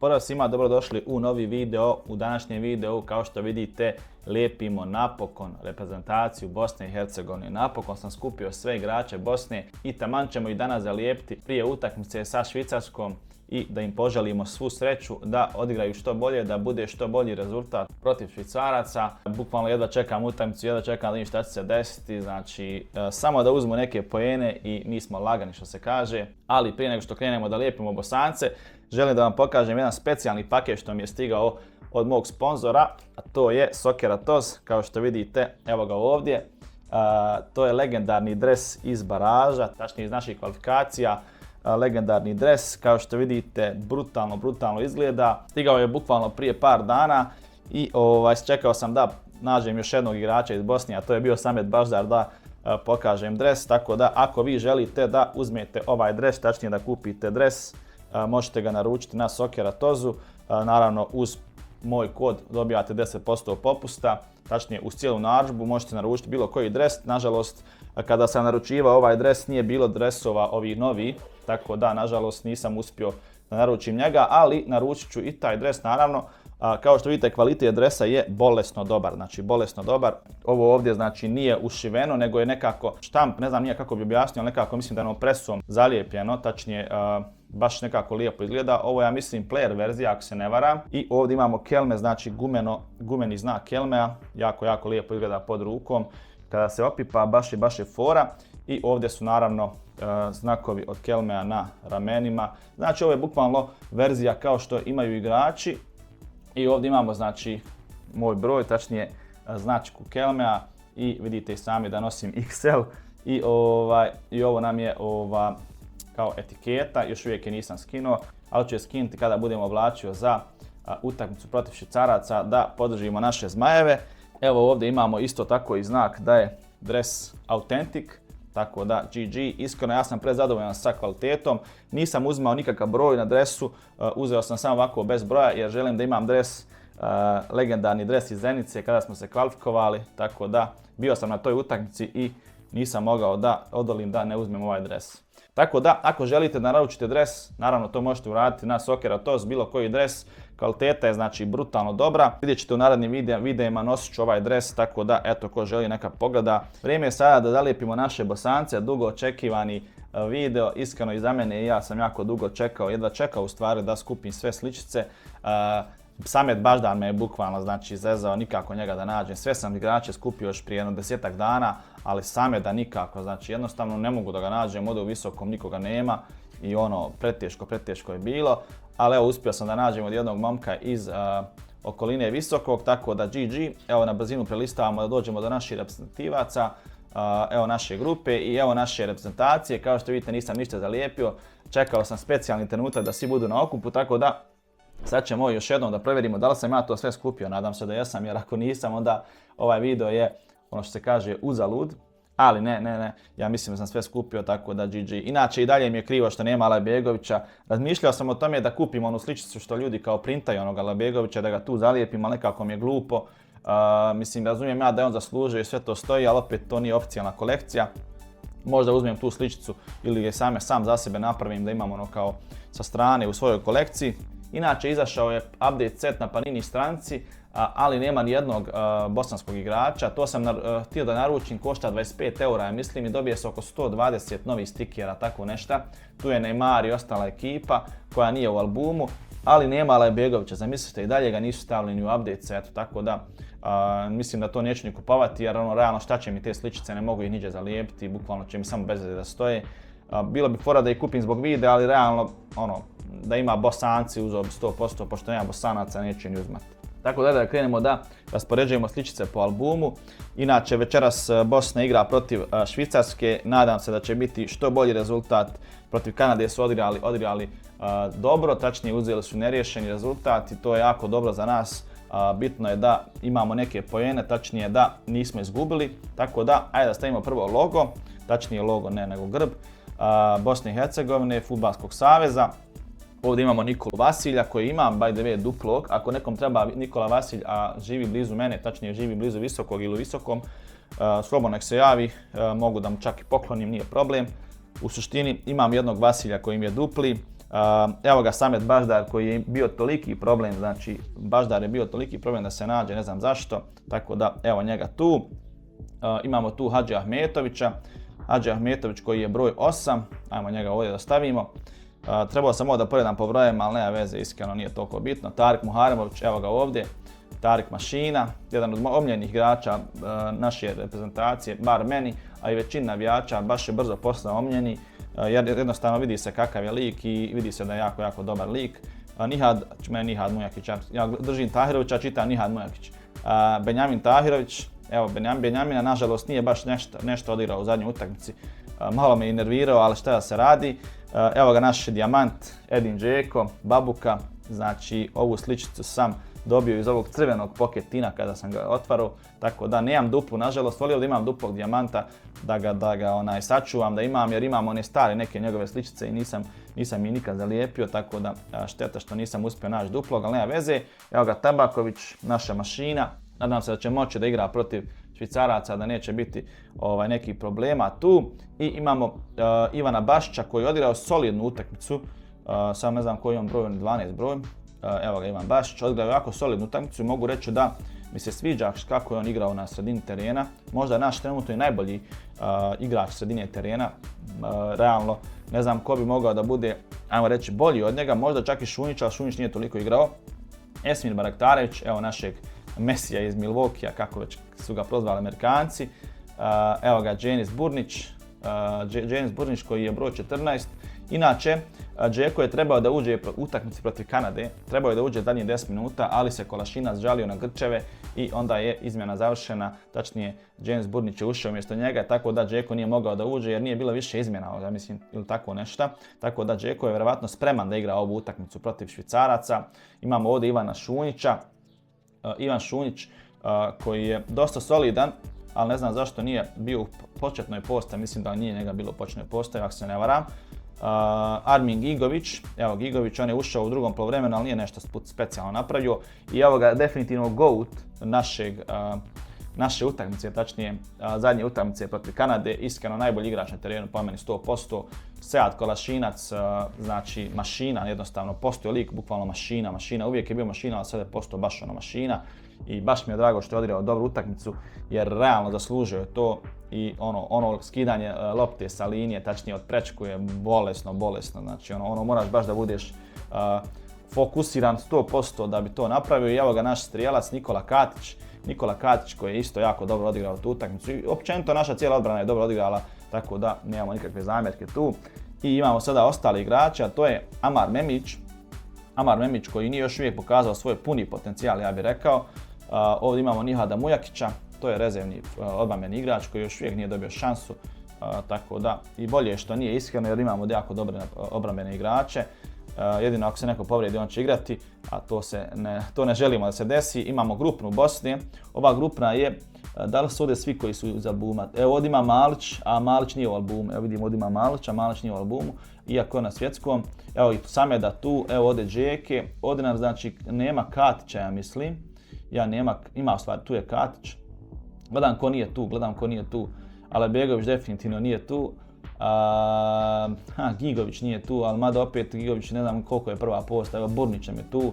Pozdrav svima, dobrodošli u novi video. U današnjem videu, kao što vidite, lijepimo napokon reprezentaciju Bosne i Hercegovine. Napokon sam skupio sve igrače Bosne i taman ćemo i danas zalijepiti prije utakmice sa Švicarskom i da im poželimo svu sreću da odigraju što bolje, da bude što bolji rezultat protiv Švicaraca. Bukvalno jedva čekam utakmicu, jedva čekam da vidim šta će se desiti, znači samo da uzmu neke poene i mi smo lagani što se kaže. Ali prije nego što krenemo da lijepimo Bosance, želim da vam pokažem jedan specijalni paket što mi je stigao od mog sponzora, a to je Socceratoz, kao što vidite, evo ga ovdje. To je legendarni dres iz baraža, tačnije iz naših kvalifikacija. Legendarni dres, kao što vidite, brutalno izgleda. Stigao je bukvalno prije par dana i čekao sam da nađem još jednog igrača iz Bosne, a to je bio Samet Baždar, da pokažem dres. Tako da ako vi želite da uzmete ovaj dres, tačnije da kupite dres, možete ga naručiti na Socceratozu. Naravno uz moj kod dobijate 10% popusta, tačnije uz cijelu narudžbu možete naručiti bilo koji dres. Nažalost, kada sam naručivao ovaj dres nije bilo dresova ovih novi, tako da nažalost nisam uspio da naručim njega, ali naručit ću i taj dres naravno. Kao što vidite, kvalitet dresa je bolesno dobar, znači bolesno dobar. Ovo ovdje znači nije ušiveno, nego je nekako štamp, ne znam nije kako bi objasnio, nekako mislim da je presom zalijepljeno, tačnije baš nekako lijepo izgleda. Ovo ja mislim player verzija ako se ne varam. I ovdje imamo kelme, znači gumeni znak kelmea, jako lijepo izgleda pod rukom. Kada se opipa baš je fora. I ovdje su naravno znakovi od kelmea na ramenima. Znači ovo je bukvalno verzija kao što imaju igrači. I ovdje imamo znači moj broj, tačnije značku kelmea i vidite i sami da nosim XL. I ovo nam je kao etiketa, još uvijek je nisam skinuo, ali ću je skinuti kada budem oblačio za utakmicu protiv Švicaraca da podržimo naše zmajeve. Evo ovdje imamo isto tako i znak da je dres autentik, tako da GG. Iskreno ja sam prezadovoljan sa kvalitetom, nisam uzimao nikakav broj na dresu, uzeo sam samo ovako bez broja jer želim da imam dres, legendarni dres iz Zenice kada smo se kvalifikovali, tako da bio sam na toj utakmici i nisam mogao da odolim da ne uzmem ovaj dres. Tako da, ako želite da naručite dres, naravno to možete uraditi na Socceratoz, bilo koji dres. Kvaliteta je znači brutalno dobra. Vidjet ćete u narednim videima, nosit ću ovaj dres, tako da eto ko želi neka pogleda. Vrijeme je sada da zalijepimo naše Bosance, dugo očekivani video, iskreno i za mene i ja sam jako dugo čekao, jedva čekao u stvari da skupim sve sličice. Samet Baždar me je bukvalno znači zezao, nikako njega da nađem. Sve sam igrače skupio još prije 10-ak dana, ali Sameta nikako, znači jednostavno ne mogu da ga nađem, ovdje u Visokom nikoga nema i preteško je bilo. Ali evo uspio sam da nađem od jednog momka iz okoline Visokog, tako da GG. Evo na brzinu prelistavamo da dođemo do naših reprezentativaca, evo naše grupe i evo naše reprezentacije. Kao što vidite nisam ništa zalijepio, čekao sam specijalni trenutak da svi budu na okupu, tako da sad ćemo još jednom da provjerimo da li sam ja to sve skupio, nadam se da jesam jer ako nisam onda ovaj video je ono što se kaže uzalud. Ali ne, ja mislim da sam sve skupio, tako da GG. Inače i dalje mi je krivo što nema Alajbegovića. Razmišljao sam o tome da kupim onu sličicu što ljudi kao printaju onog Alajbegovića, da ga tu zalijepim, ali nekako mi je glupo. Mislim, razumijem ja da je on zaslužio i sve to stoji, ali opet to nije oficijalna kolekcija. Možda uzmem tu sličicu ili je sam za sebe napravim da imam ono kao sa strane u svojoj kolekciji. Inače izašao je update set na Panini stranici, ali nema ni jednog bosanskog igrača. To sam htio da naručim, košta 25 eura, ja mislim, i dobije se oko 120 novih stikera, tako nešto. Tu je Neymar i ostala ekipa koja nije u albumu, ali nema Alajbegovića, zamislite, i dalje ga nisu stavili ni u update setu, tako da mislim da to neću ni kupovati jer realno šta će mi te sličice, ne mogu ih niđe zalijepiti, bukvalno će mi samo bez veze da stoje. Bilo bi fora da ih kupim zbog videa, ali realno da ima Bosanci uzeo bi 100%, pošto nema Bosanaca neće ni uzmati. Tako da krenemo da raspoređujemo sličice po albumu. Inače večeras Bosna igra protiv Švicarske, nadam se da će biti što bolji rezultat. Protiv Kanade su odigrali dobro, tačnije uzeli su neriješeni rezultat i to je jako dobro za nas. Bitno je da imamo neke poene, tačnije da nismo izgubili. Tako da, ajde da stavimo prvo logo, tačnije logo ne nego grb Bosne i Hercegovine, Fudbalskog saveza. Ovdje imamo Nikolu Vasilja koji ima by the way duplog. Ako nekom treba Nikola Vasilj, a živi blizu mene, tačnije živi blizu Visokog ili u Visokom, slobodno nek se javi, mogu da mu čak i poklonim, nije problem. U suštini imam jednog Vasilja koji mi je dupli, Evo ga Samet Baždar koji je bio toliki problem, znači Baždar je bio toliki problem da se nađe, ne znam zašto, tako da evo njega tu. Imamo tu Hadži Ahmetovića, Hadži Ahmetović koji je broj 8, ajmo njega ovdje da stavimo. Trebao sam ovo da poredam po brojevima, ali nema veze, iskreno nije toliko bitno. Tarik Muharemović, evo ga ovdje. Tarik Mašina, jedan od omiljenih igrača naše reprezentacije, bar meni, a i većina navijača, baš je brzo postao omljeni, jer jednostavno vidi se kakav je lik i vidi se da je jako, jako dobar lik. Nihad Mujakić, ja držim Tahirovića, čitam Nihad Mujakić. Benjamin Tahirović, evo Benjamina nažalost nije baš nešto odigrao u zadnjoj utakmici, malo me i nervirao, ali šta da se radi. Evo ga naš dijamant, Edin Džeko, Babuka, znači ovu sličicu sam dobio iz ovog crvenog poketina kada sam ga otvarao, tako da nemam duplu, nažalost volio da imam duplog dijamanta da ga sačuvam, da imam, jer imam one stare neke njegove sličice i nisam ih nikad zalijepio, tako da šteta što nisam uspio naći duplog, ali nema veze. Evo ga Tabaković, naša mašina, nadam se da će moći da igra protiv Švicaraca, da neće biti nekih problema tu. I imamo Ivana Bašića koji je odigrao solidnu utakmicu, samo ne znam koji je on broj, 12 broj. Evo ga Ivan Bašić, odigrao jako solidnu utakmicu i mogu reći da mi se sviđa kako je on igrao na sredini terena. Možda naš trenutno je najbolji igrač sredine terena. Realno ne znam ko bi mogao da bude, ajmo reći, bolji od njega, možda čak i Šunjić, ali Šunjić nije toliko igrao. Esmir Baraktarević, evo našeg Mesija iz Milwaukeea, kako već su ga prozvali Amerikanci. Evo ga Dženis Burnić koji je broj 14. Inače, Džeko je trebao da uđe u utakmici protiv Kanade, trebao je da uđe zadnjih 10 minuta, ali se Kolašinac žalio na grčeve i onda je izmjena završena, tačnije Dženis Burnić je ušao umjesto njega, tako da Džeko nije mogao da uđe jer nije bilo više izmjena, ja mislim, ili tako nešto. Tako da Džeko je vjerovatno spreman da igra ovu utakmicu protiv Švicaraca. Imamo ovdje Ivana Šunjića. Ivan Šunjić koji je dosta solidan, ali ne znam zašto nije bio u početnoj postavi, mislim da nije njega bilo u početnoj postavi, ako se ne varam. Armin Gigović, evo Gigović, on je ušao u drugom poluvremenu, ali nije nešto specijalno napravio. I evo ga definitivno GOAT naše utakmice, tačnije zadnje utakmice protiv Kanade, iskreno najbolji igrač na terenu, po meni 100%. Sead Kolašinac, znači mašina, jednostavno postoji lik, bukvalno mašina, uvijek je bio mašina, ali sada je postao baš ono mašina. I baš mi je drago što je odigrao dobru utakmicu, jer realno zaslužio je to i ono skidanje lopte sa linije, tačnije od prečku je bolesno, znači ono moraš baš da budeš fokusiran 100% da bi to napravio. I evo ga naš strijelac Nikola Katić koji je isto jako dobro odigrao tu utakmicu i općenito naša cijela odbrana je dobro odigrala, tako da nemamo nikakve zamjerke tu. I imamo sada ostali igrači, a to je Amar Memić koji nije još uvijek pokazao svoj puni potencijal, ja bih rekao. Ovdje imamo Nihada Mujakića, to je rezervni odbrambeni igrač koji još uvijek nije dobio šansu, tako da i bolje što nije, iskreno, jer imamo jako dobre odbrambene igrače. Jedino ako se neko povrijedi on će igrati, a to ne želimo da se desi. Imamo grupnu Bosne, ova grupna je, da li su ovdje svi koji su iz albuma? Evo ovdje ima Malić, a Malić nije u albumu, evo vidimo ovdje ima Malić, a Malić nije u albumu, iako je na svjetskom. Evo i Sameda tu, evo ovdje Džeke, ovdje nam znači nema Katića, ja mislim. Ima u stvari, tu je Katić. Gledam ko nije tu, ali Begović definitivno nije tu. Gigović nije tu, ali mada opet Gigović ne znam koliko je prva posta, evo Burnić je tu.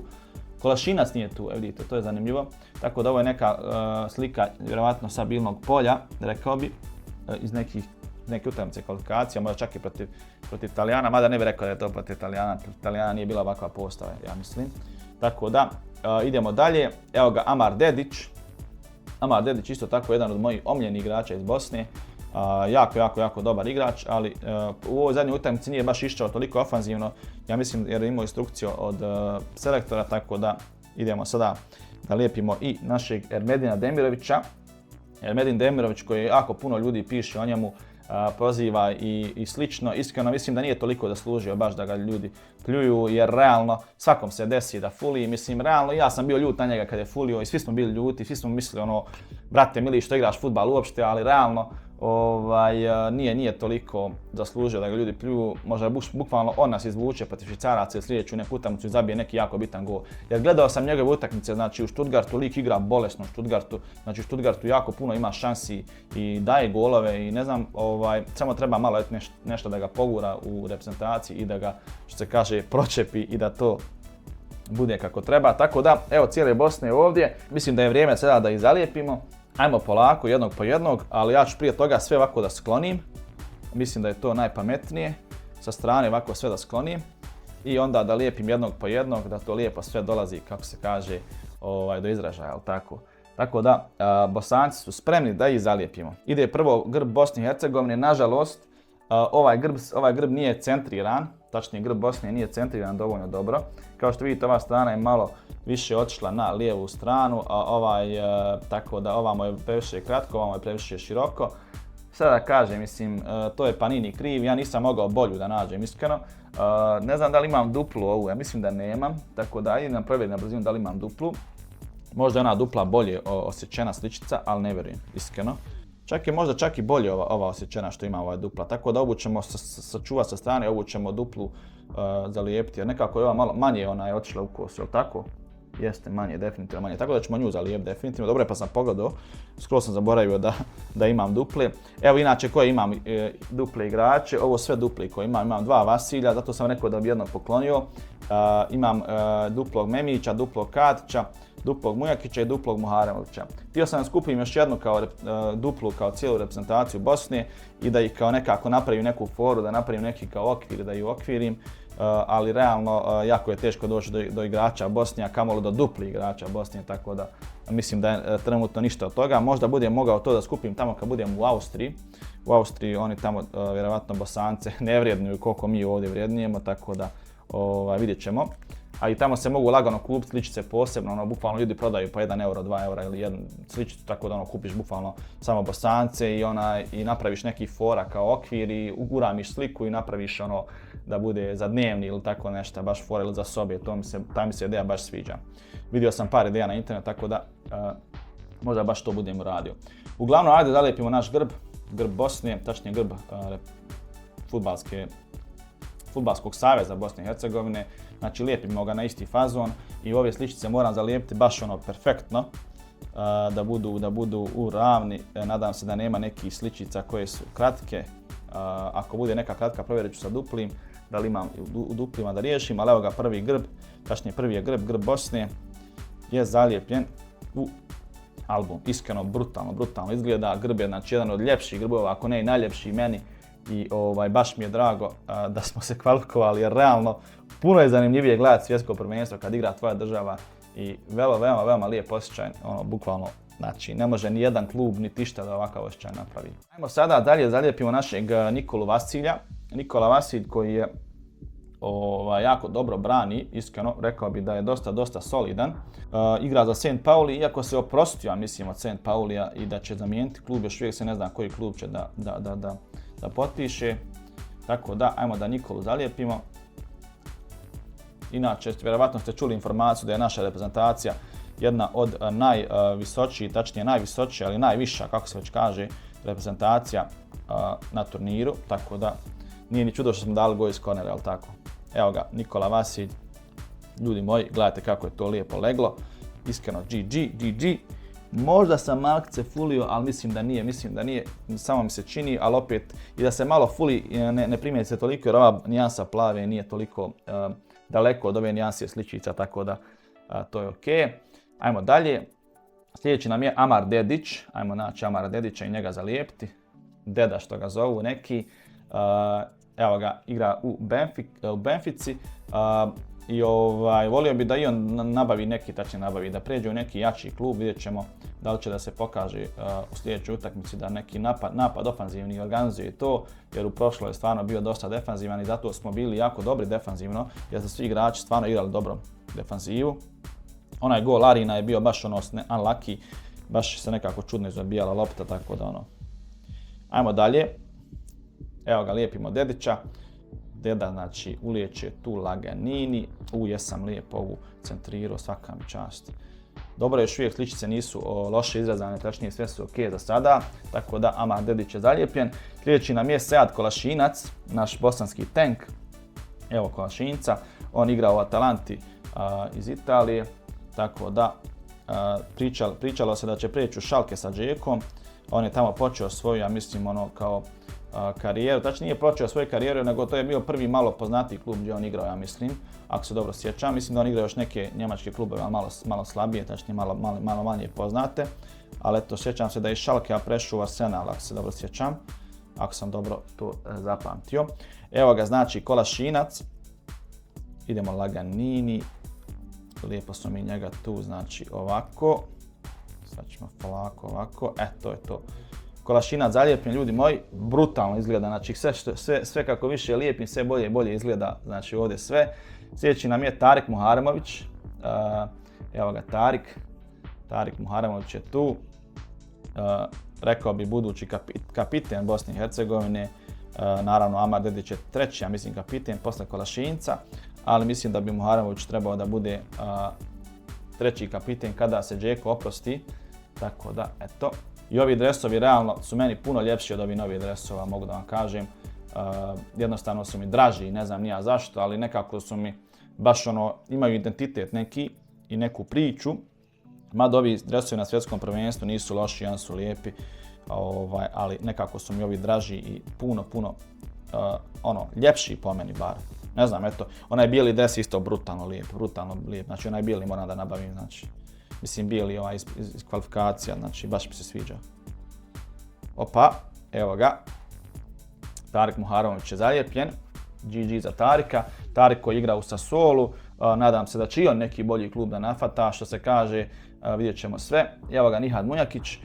Kolašinac nije tu, evo vidite, to je zanimljivo. Tako da ovo je neka slika, vjerovatno sa bilnog polja, rekao bi, iz neke utakmice kvalifikacija, možda čak i protiv Italijana, mada ne bih rekao da je to protiv Italijana, Italijana nije bila ovakva postava, ja mislim. Tako da, idemo dalje, evo ga Amar Dedić isto tako jedan od mojih omiljenih igrača iz Bosne. Jako dobar igrač, ali u ovoj zadnjoj utakmici nije baš išao toliko ofanzivno, ja mislim jer je imao instrukciju od selektora, tako da idemo sada da lijepimo i našeg Ermedina Demirovića. Ermedin Demirović koji jako puno ljudi piše o njemu, proziva i slično. Iskreno mislim da nije toliko zaslužio baš da ga ljudi pljuju, jer realno svakom se desi da fuli. Mislim, realno ja sam bio ljut na njega kad je fulio i svi smo bili ljuti, svi smo mislili brate mili što igraš fudbal uopšte, ali realno nije toliko zaslužio da ga ljudi pljuju, možda bukvalno on nas izvuče protiv Švicaraca i sljedeću neku utakmicu i zabije neki jako bitan gol. Jer gledao sam njegove utakmice, znači u Stuttgartu lik igra bolesno u Stuttgartu, znači u Stuttgartu jako puno ima šansi i daje golove i ne znam, samo treba malo nešto da ga pogura u reprezentaciji i da ga, što se kaže, pročepi i da to bude kako treba. Tako da, evo cijele Bosne ovdje, mislim da je vrijeme sada da ih zalijepimo. Ajmo polako, jednog po jednog, ali ja ću prije toga sve ovako da sklonim. Mislim da je to najpametnije. Sa strane ovako sve da sklonim i onda da lijepim jednog po jednog, da to lijepo sve dolazi, kako se kaže, do izražaja, jel tako? Tako da, Bosanci su spremni da ih zalijepimo. Ide prvo grb Bosne i Hercegovine, nažalost, ovaj grb nije centriran, tačnije grb Bosne nije centriran dovoljno dobro. Kao što vidite, ova strana je malo više otišla na lijevu stranu, tako da ovamo je previše kratko, ovamo je previše široko. Sada da kažem, mislim, to je Panini kriv, ja nisam mogao bolju da nađem, iskreno. Ne znam da li imam duplu ovu, ja mislim da nemam, tako da idem provjerim na brzinu da li imam duplu. Možda je ona dupla bolje osjećena sličica, ali ne vjerujem, iskreno. Možda čak i bolje ova osjećena što ima ova dupla, tako da ovu ćemo sačuvati sa strane, ovu ćemo duplu zalijepiti, jer nekako je ova malo manje otišla u kosu, jel tako? Jeste manje, definitivno manje, tako da ćemo nju zalijepiti definitivno. Dobro je, pa sam pogledao, skoro sam zaboravio da imam duple. Evo inače koje imam duple igrače, ovo sve dupli koje imam dva Vasilja, zato sam rekao da bi jednog poklonio. Imam duplog Memića, duplog Katića, duplog Mujakića i duplog Muharemovića. Htio sam da skupim još jednu duplu kao cijelu reprezentaciju Bosne i da ih kao nekako napravim neku foru, da napravim neki kao okvir, da ih okvirim. Ali realno jako je teško doći do igrača Bosne, a kamoli do dupli igrača Bosne, tako da mislim da je trenutno ništa od toga. Možda budem mogao to da skupim tamo kad budem u Austriji. U Austriji oni tamo vjerovatno Bosance ne vrijednuju koliko mi ovdje vrijednijemo, tako da vidjet ćemo. A i tamo se mogu lagano kupiti sličice posebno, bukvalno ljudi prodaju po 1 euro, 2 eura ili jednu sličicu, tako da kupiš bukvalno samo Bosance i napraviš neki fora kao okvir i uguramiš sliku i napraviš da bude za dnevni ili tako nešto, baš fora ili za sobe, ta mi se ideja baš sviđa. Vidio sam par ideja na internetu, tako da možda baš to budem uradio. Uglavnom, ajde da lijepimo naš grb Bosne, tačnije grb Fudbalskog saveza Bosne i Hercegovine. Znači lijepimo ga na isti fazon i ove sličice moram zalijepiti baš perfektno, da budu u ravni. Nadam se da nema nekih sličica koje su kratke. Ako bude neka kratka, provjerit ću sa duplim, da li imam u duplima da riješim, ali evo ga prvi grb, tačnije prvi je grb Bosne, je zalijepljen u album. Iskreno, brutalno izgleda. Grb je znači jedan od ljepših grbova, ako ne i najljepši meni. I baš mi je drago da smo se kvalifikovali, jer realno puno je zanimljivije gledati svjetsko prvenstvo kad igra tvoja država i veoma lijep osjećaj, bukvalno, znači ne može ni jedan klub niti išta da ovakav osjećaj napravi. Ajmo sada dalje, zalijepimo našeg Nikolu Vasilja. Nikola Vasilj koji je jako dobro brani, iskreno, rekao bi da je dosta solidan. Igra za St. Pauli, iako se oprostio, mislim, od St. Paulija i da će zamijeniti klub, još uvijek se ne zna koji klub će da potpiše. Tako da, ajmo da Nikolu zalijepimo. Inače, vjerovatno ste čuli informaciju da je naša reprezentacija jedna od najvisočijih, tačnije najvisočija, ali najviša, kako se već kaže, reprezentacija na turniru. Tako da, nije ni čudo što smo dali gol iz kornera, jel tako? Evo ga, Nikola Vasilj. Ljudi moji, gledajte kako je to lijepo leglo. Iskreno, GG. Možda sam malkice fulio, ali mislim da nije, samo mi se čini, ali opet i da se malo fuli ne primijeti se toliko jer ova nijansa plave nije toliko daleko od ove nijanse sličica, tako da to je ok. Ajmo dalje. Sljedeći nam je Amar Dedić, ajmo naći Amara Dedića i njega zalijepiti. Deda što ga zovu neki. Evo ga, igra u Benfici. I volio bi da i on nabavi da pređe u neki jači klub, vidjet ćemo da li će da se pokaže u sljedećoj utakmici da neki napad ofanzivni organizuje to, jer u prošloj je stvarno bio dosta defanzivan i zato smo bili jako dobri defanzivno, jer su svi igrači stvarno igrali dobro defanzivu. Onaj gol Arina je bio baš unlucky, baš se nekako čudno izodbijala lopta, tako da Ajmo dalje. Evo ga, lijepimo Dedića. Deda, ulijeće tu laganini. Jesam lijepo ovu centrirao, svaka mi čast. Dobro, još uvijek sličice nisu loše izrezane, tačnije sve su ok za sada, tako da Amar Dedić je zalijepljen. Sljedeći nam je Sead Kolašinac, naš bosanski tank. Evo Kolašinca, on igra u Atalanti iz Italije, tako da pričalo se da će prijeći u Schalke sa Džekom. On je tamo počeo svoju, ja mislim, kao karijeru, tačnije nije počeo svoju karijeru, nego to je bio prvi malo poznatiji klub gdje on igrao, ja mislim, ako se dobro sjećam. Mislim da on igra još neke njemačke klubove, ali malo slabije, tačnije malo manje poznate. Ali eto, sjećam se da je iz Schalkea prešao u Arsenal, ako se dobro sjećam, ako sam dobro to zapamtio. Evo ga, znači Kolašinac, idemo laganini, lijepo smo mi njega tu, znači ovako, sad ćemo polako ovako, to je to. Kolašinac zalijepljen, ljudi moji, brutalno izgleda, znači sve kako više lijepim, sve bolje i bolje izgleda, znači ovdje sve. Sljedeći nam je Tarik Muharemović, evo ga Tarik Muharemović je tu, rekao bi budući kapiten Bosne i Hercegovine, naravno Amar Dedić je treći, ja mislim kapiten posle Kolašinca, ali mislim da bi Muharemović trebao da bude treći kapiten kada se Džeko oprosti, tako da eto. I ovi dresovi realno su meni puno ljepši od ovih novih dresova, mogu da vam kažem. Jednostavno su mi draži, ne znam ni ja zašto, ali nekako su mi baš imaju identitet neki i neku priču. Mada ovi dresovi na svjetskom prvenstvu nisu loši, oni su lijepi, ali nekako su mi ovi draži i puno ljepši po meni bar. Ne znam, eto, onaj bijeli dres isto brutalno lijep, znači onaj bijeli moram da nabavim, znači. Mislim, bijeli iz kvalifikacija, znači baš mi se sviđa. Opa, evo ga. Tarik Muharemović je zalijepljen. GG za Tarika. Tarik koji igra u Sassuolu. Nadam se da će i on neki bolji klub da nafata, što se kaže, vidjet ćemo sve. Evo ga Nihad Mujakić.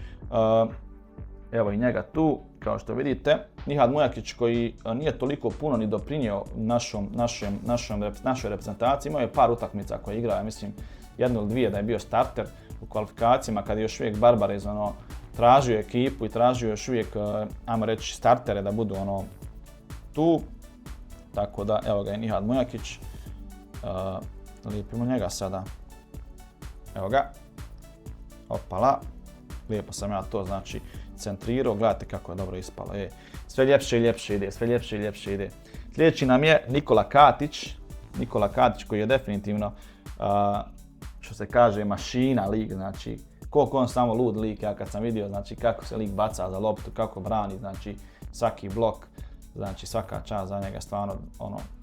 Evo i njega tu, kao što vidite. Nihad Mujakić koji nije toliko puno ni doprinio našoj reprezentaciji. Imao je par utakmica koje igra, ja mislim, jednu ili dvije da je bio starter u kvalifikacijama kad je još uvijek Barbarez tražio ekipu i tražio još uvijek, ajmo reći, startere da budu tu. Tako da, evo ga je Nihad Mujakić. Lijepimo njega sada. Evo ga. Opala. Lijepo sam ja to, znači, centrirao. Gledajte kako je dobro ispalo. Sve ljepše i ljepše ide, Sljedeći nam je Nikola Katić. Nikola Katić koji je definitivno što se kaže mašina lik, znači koliko on samo lud lik, ja kad sam vidio znači kako se lik baca za loptu, kako brani, znači svaki blok, znači svaka čast za njega, stvarno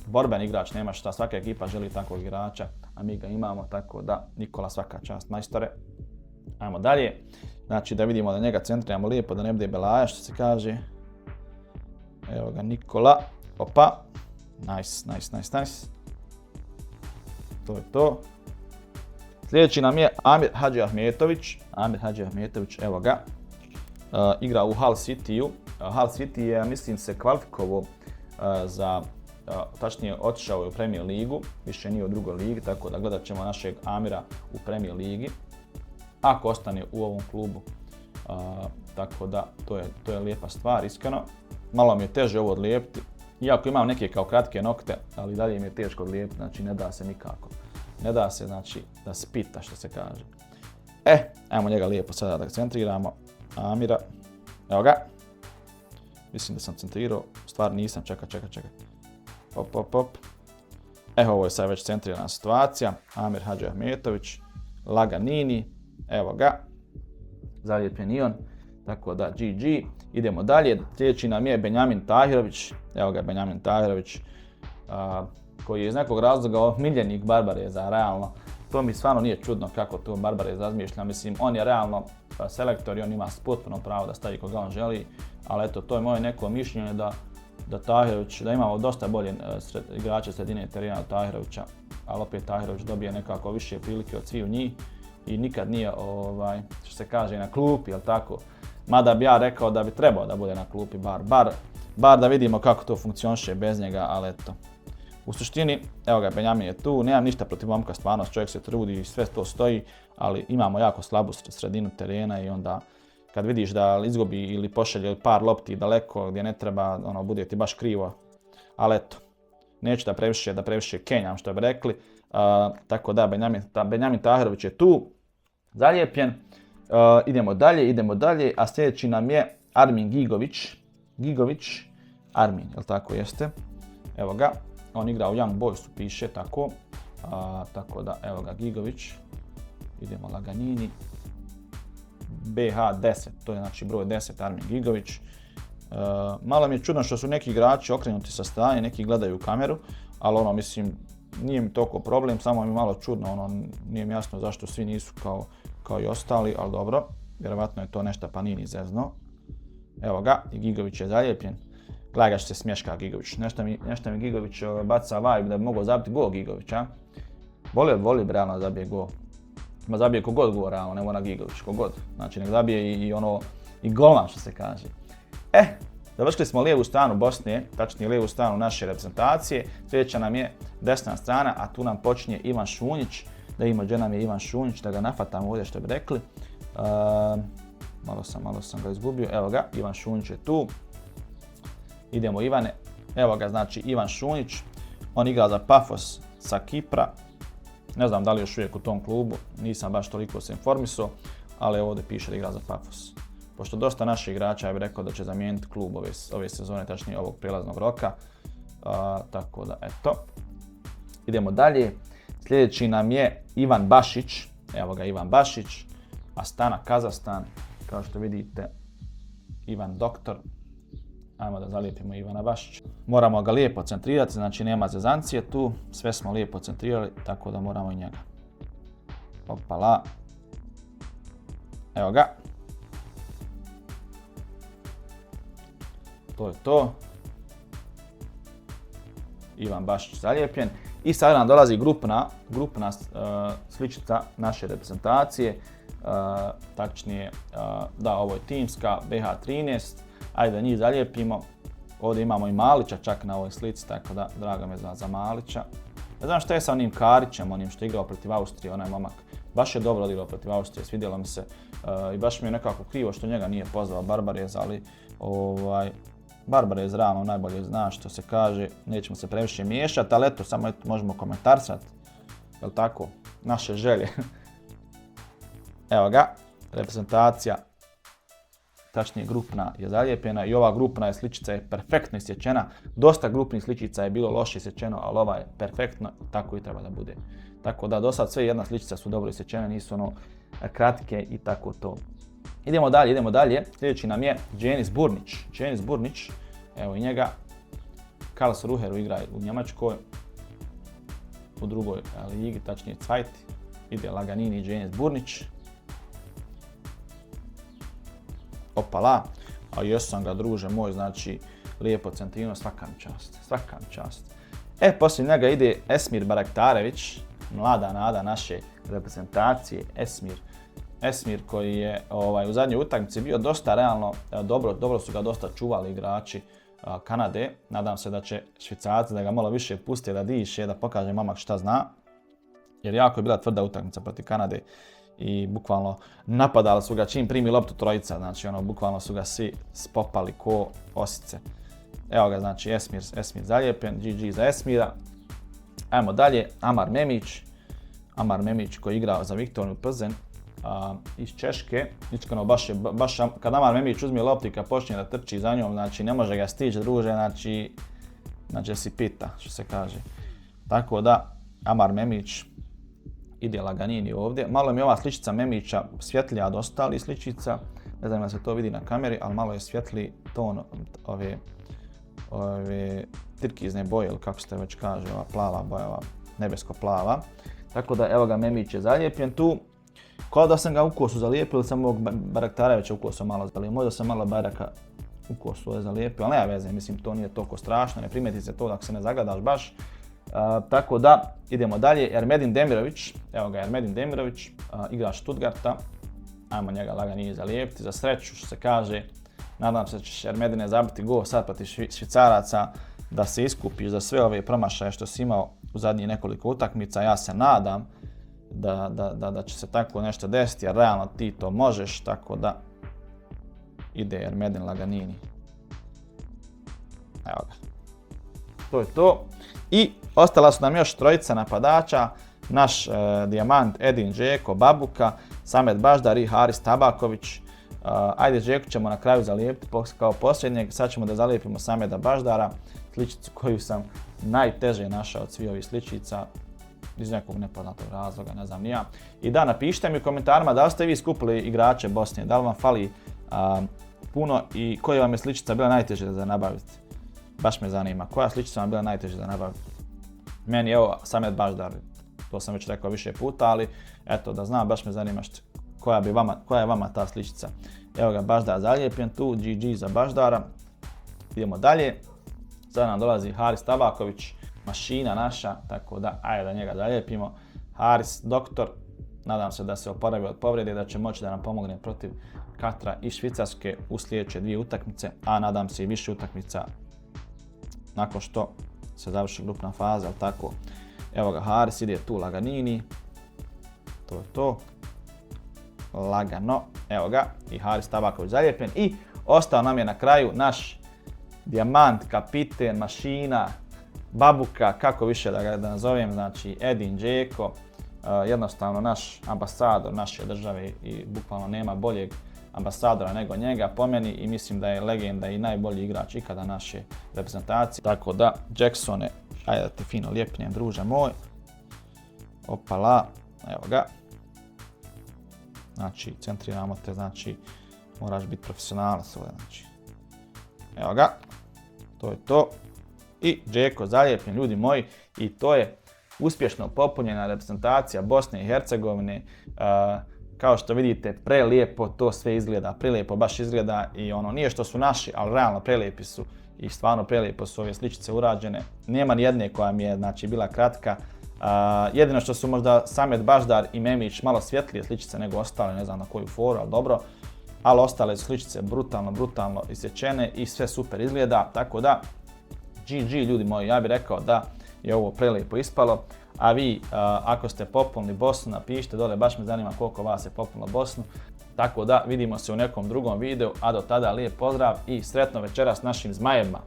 borben igrač, nema šta, svaka ekipa želi takvog igrača, a mi ga imamo, tako da Nikola svaka čast majstore. Ajmo dalje, znači da vidimo da njega centriramo lijepo, da ne bude belaja što se kaže. Evo ga Nikola, opa, nice. To je to. Sljedeći nam je Amir Hadžiahmetović, evo ga, igra u Hull Cityu. Hull City je, mislim, se kvalifikovao tačnije otišao je u Premier ligu, više nije u drugoj ligi, tako da gledat ćemo našeg Amira u Premier ligi, ako ostane u ovom klubu. Tako da, to je lijepa stvar, iskreno. Malo mi je teže ovo odlijepiti, iako imam neke kao kratke nokte, ali dalje mi je teško odlijepiti, znači ne da se nikako. Ne da se, znači, da spita, što se kaže. Ajmo njega lijepo sada da centriramo. Amira. Evo ga. Mislim da sam centrirao. Stvar nisam. Čekaj. Pop. Ovo je sad već centrirana situacija. Amir Hadžiahmetović. Laganini. Evo ga. Zalijepljen i on. Tako da, GG. Idemo dalje. Sljedeći nam je Benjamin Tahirović. Evo ga, Benjamin Tahirović. Koji je iz nekog razloga miljenik Barbareza, realno. To mi stvarno nije čudno kako to Barbarez razmišlja. Mislim, on je realno selektor i on ima potpuno pravo da stavi koga on želi. Ali eto, to je moje neko mišljenje da imamo dosta bolje igrače sredine terena od Tahirovića. Ali opet Tahirović dobije nekako više prilike od svih njih i nikad nije, što se kaže, na klupi, jel tako? Mada bi ja rekao da bi trebao da bude na klupi, bar da vidimo kako to funkcioniše bez njega, ali eto. U suštini, evo ga, Benjamin je tu, nemam ništa protiv momka, stvarno čovjek se trudi i sve to stoji, ali imamo jako slabu sredinu terena i onda kad vidiš da izgubi ili pošalje par lopti daleko gdje ne treba, bude ti baš krivo. Ali eto, neću da previše kenjam što bi rekli, tako da Benjamin Tahirović je tu. zalijepljen. Idemo dalje, a sljedeći nam je Armin Gigović, Armin, jel tako jeste? Evo ga, on igra u Young Boysu, piše tako. Tako da, evo ga, Gigović. Idemo laganini. BH10, to je znači broj 10, Armin Gigović. Malo mi je čudno što su neki igrači okrenuti sa strane, neki gledaju u kameru, ali mislim, nije mi toliko problem, samo mi je malo čudno, nije mi jasno zašto svi nisu kao i ostali, ali dobro, vjerovatno je to nešto Panini zezno. Evo ga, i Gigović je zalijepljen. Gledaj ga što se smješka Gigović, nešto mi Gigović baca vibe da bi mogao zabiti gol Gigović, a? Voli bi realno zabije gol. Ma zabije kogod gol realno, ne mora Gigović, kogod. Znači nek zabije i golman što se kaže. Završili smo lijevu stranu Bosne, tačnije lijevu stranu naše reprezentacije. Sljedeća nam je desna strana, a tu nam počinje Ivan Šunjić. Da vidimo gdje nam je Ivan Šunjić, da ga nafatamo ovdje što bi rekli. Malo sam ga izgubio, evo ga, Ivan Šunjić je tu. Idemo Ivane, evo ga znači Ivan Šunjić. On igra za Pafos sa Kipra. Ne znam da li još uvijek u tom klubu, nisam baš toliko se informisao, ali ovdje piše da igra za Pafos. Pošto dosta naših igrača, ja bih rekao da će zamijeniti klub ove sezone, tačnije ovog prijelaznog roka. Tako da, eto. Idemo dalje. Sljedeći nam je Ivan Bašić. Evo ga Ivan Bašić. Astana, Kazahstan. Kao što vidite, Ivan Doktor. Ajmo da zalijepimo Ivana Bašića. Moramo ga lijepo centrirati, znači nema zezancije tu. Sve smo lijepo centrirali, tako da moramo i njega. Opala. Evo ga. To je to. Ivan Bašić zalijepljen. I sada nam dolazi grupna sličica naše reprezentacije. Tačnije, ovo je timska BH13. Ajde da njih zalijepimo. Ovdje imamo i Malića čak na ovoj slici, tako da drago me za Malića. Ne znam šta je sa onim Karićem, onim što je igrao protiv Austrije, onaj momak. Baš je dobro odigrao protiv Austrije, svidjelo mi se. I baš mi je nekako krivo što njega nije pozvao Barbarez, ali Barbarez realno najbolje zna što se kaže, nećemo se previše miješati, ali eto, samo možemo komentarsati, jel tako, naše želje. Evo ga, reprezentacija, tačnije grupna je zalijepljena i ova grupna sličica je perfektno isječena. Dosta grupnih sličica je bilo loše isječeno, ali ova je perfektno, tako i treba da bude. Tako da do sad sve jedna sličica su dobro isječene, nisu kratke i tako to. Idemo dalje. Sljedeći nam je Dženis Burnić. Evo i njega. Karlsruheru igra u Njemačkoj. U drugoj ligi, tačnije Zweite. Ide laganini Dženis Burnić. Opala. A jesam ga druže moj, znači lijepo centrino, svaka mi čast. Poslije njega ide Esmir Baraktarević. Mlada nada naše reprezentacije, Esmir koji je u zadnjoj utakmici bio dosta realno dobro su ga dosta čuvali igrači Kanade. Nadam se da će Švicarci da ga malo više puste da diše, da pokaže mamak šta zna. Jer jako je bila tvrda utakmica protiv Kanade i bukvalno napadali su ga čim primi loptu trojica. Znači bukvalno su ga svi spopali ko osice. Evo ga znači Esmir zalijepljen, GG za Esmira. Ajmo dalje, Amar Memić koji je igrao za Viktoriju Plzen iz Češke. Iskreno baš kad Amar Memić uzme loptu i kad počne da trči za njom, znači ne može ga stići druže, znači si pita što se kaže. Tako da Amar Memić ide laganini ovdje. Malo mi je ova sličica Memića svjetlija od ostalih sličica, ne znam da se to vidi na kameri, ali malo je svjetliji ton ove tirkizne boje, ili kako se već kaže, ova plava boja, ova nebesko-plava. Tako da evo ga Memić je zalijepljen tu. Kao da sam ga u kosu zalijepio, ili sam ovog Baraktarevića u kosu malo zalijepio. Možda sam malo Baraka u kosu zalijepio, ali nema veze, mislim to nije toliko strašno, ne primeti se to dok se ne zagadaš baš. Tako da idemo dalje, Ermedin Demirović, evo ga Ermedin Demirović, igrač Stuttgarta. Ajmo njega laganije zalijepiti, za sreću što se kaže. Nadam se da ćeš Ermedine zabiti gol sad protiv Švicaraca, da se iskupiš za sve ove promašaje što si imao u zadnjih nekoliko utakmica. Ja se nadam da će se tako nešto desiti, jer realno ti to možeš, tako da ide Ermedin laganini. Evo ga. To je to. I ostala su nam još trojica napadača. naš dijamant Edin Džeko, Babuka, Samet Baždar i Haris Tabaković. Ajde, Džeku ćemo na kraju zalijepiti kao posljednjeg. Sad ćemo da zalijepimo Sameta Baždara, sličicu koju sam najteže našao od svih ovih sličica. Iz nekog nepoznatog razloga, ne znam ni ja. I da, napišite mi u komentarima da li ste vi skupili igrače Bosne, da li vam fali puno i koja vam je sličica bila najteže za nabaviti. Baš me zanima, koja sličica vam je bila najteže za nabaviti. Meni je ovo Samet Baždar, to sam već rekao više puta, ali eto da znam, baš me zanima koja je vama ta sličica. Evo ga, Baždar zalijepljen tu, GG za Baždara. Idemo dalje. Sada nam dolazi Haris Tabaković, mašina naša, tako da ajde da njega zalijepimo. Haris, doktor, nadam se da se oporavi od povrede, da će moći da nam pomogne protiv Katra i Švicarske u sljedeće 2 utakmice, a nadam se i više utakmica nakon što se završi grupna faza, ali tako. Evo ga, Haris ide tu laganini, to je to, lagano, evo ga, i Haris Tabaković zalijepljen. I ostao nam je na kraju naš dijamant, kapiten, mašina, Babuka, kako više da ga nazovem, znači Edin Džeko, jednostavno naš ambasador naše države i bukvalno nema boljeg ambasadora nego njega po meni i mislim da je legenda i najbolji igrač ikada naše reprezentacije. Tako da, Jacksone, ajde da te fino lijepnem, druže moj. Opala, evo ga. Znači, centriramo te, znači, moraš biti profesionalac ovdje, znači. Evo ga, to je to. I Džeko zalijepljen, ljudi moji, i to je uspješno popunjena reprezentacija Bosne i Hercegovine. Kao što vidite, prelijepo to sve izgleda, prelijepo baš izgleda i ono, nije što su naši, ali realno prelijepi su i stvarno prelijepo su ove sličice urađene. Nema ni jedne koja mi je, znači, bila kratka. Jedino što su možda Samet Baždar i Memić malo svjetlije sličice nego ostale, ne znam na koju foru, ali dobro. Ali ostale su sličice brutalno isječene i sve super izgleda, tako da GG ljudi moji, ja bih rekao da je ovo prelijepo ispalo. A vi, ako ste popunili Bosnu, napišite dole, baš me zanima koliko vas je popunilo Bosnu. Tako da vidimo se u nekom drugom videu, a do tada lijep pozdrav i sretno večeras našim zmajevima.